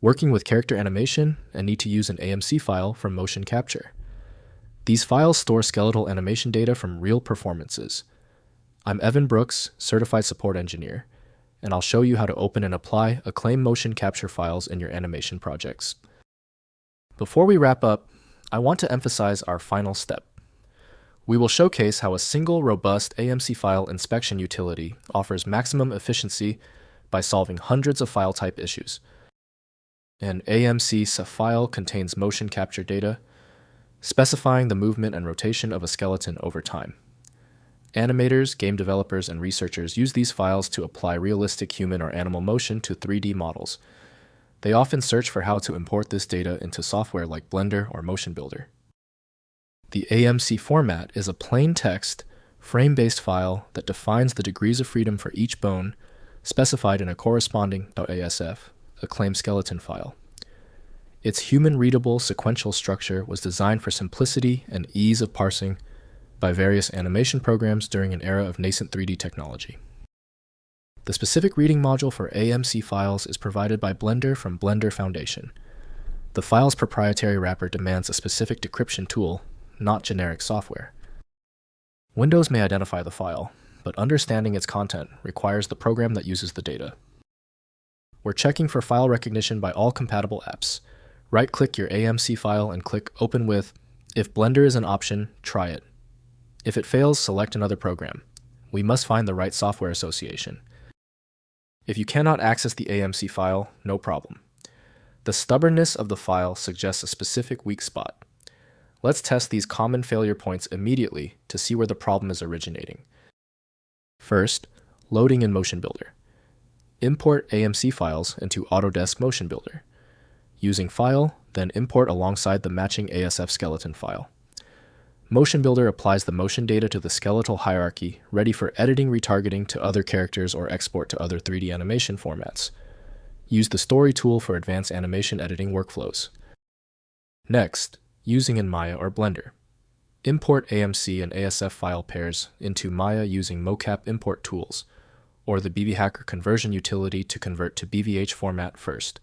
working with character animation, and need to use an AMC file for motion capture. These files store skeletal animation data from real performances. I'm Evan Brooks, Certified Support Engineer, and I'll show you how to open and apply Acclaim motion capture files in your animation projects. Before we wrap up, I want to emphasize our final step. We will showcase how a single robust AMC file inspection utility offers maximum efficiency by solving hundreds of file type issues. An AMC file contains motion capture data, specifying the movement and rotation of a skeleton over time. Animators, game developers, and researchers use these files to apply realistic human or animal motion to 3D models. They often search for how to import this data into software like Blender or MotionBuilder. The AMC format is a plain text, frame-based file that defines the degrees of freedom for each bone, specified in a corresponding .asf, Acclaim Skeleton File. Its human-readable sequential structure was designed for simplicity and ease of parsing by various animation programs during an era of nascent 3D technology. The specific reading module for AMC files is provided by Blender from Blender Foundation. The file's proprietary wrapper demands a specific decryption tool, not generic software. Windows may identify the file, but understanding its content requires the program that uses the data. We're checking for file recognition by all compatible apps. Right-click your AMC file and click Open with. If Blender is an option, try it. If it fails, select another program. We must find the right software association. If you cannot access the AMC file, no problem. The stubbornness of the file suggests a specific weak spot. Let's test these common failure points immediately to see where the problem is originating. First, loading in MotionBuilder. Import AMC files into Autodesk MotionBuilder. Using File, then import alongside the matching ASF skeleton file. MotionBuilder applies the motion data to the skeletal hierarchy, ready for editing, retargeting to other characters, or export to other 3D animation formats. Use the Story tool for advanced animation editing workflows. Next, using in Maya or Blender. Import AMC and ASF file pairs into Maya using mocap import tools, or the BVHacker conversion utility to convert to BVH format first.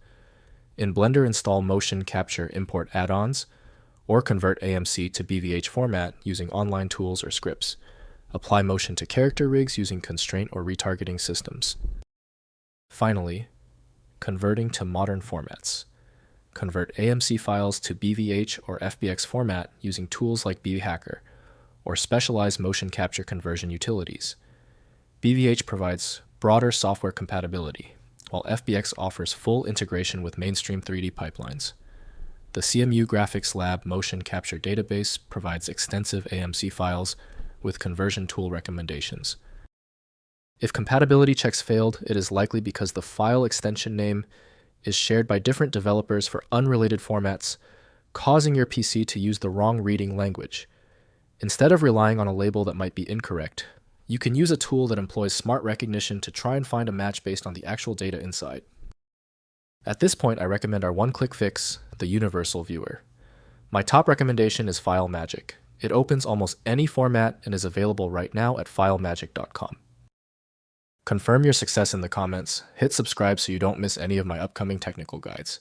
In Blender, install motion capture import add-ons, or convert AMC to BVH format using online tools or scripts. Apply motion to character rigs using constraint or retargeting systems. Finally, converting to modern formats. Convert AMC files to BVH or FBX format using tools like BVHacker, or specialized motion capture conversion utilities. BVH provides broader software compatibility, while FBX offers full integration with mainstream 3D pipelines. The CMU Graphics Lab Motion Capture Database provides extensive AMC files with conversion tool recommendations. If compatibility checks failed, it is likely because the file extension name is shared by different developers for unrelated formats, causing your PC to use the wrong reading language. Instead of relying on a label that might be incorrect, you can use a tool that employs smart recognition to try and find a match based on the actual data inside. At this point, I recommend our one-click fix, the Universal Viewer. My top recommendation is FileMagick. It opens almost any format and is available right now at filemagick.com. Confirm your success in the comments, hit subscribe so you don't miss any of my upcoming technical guides.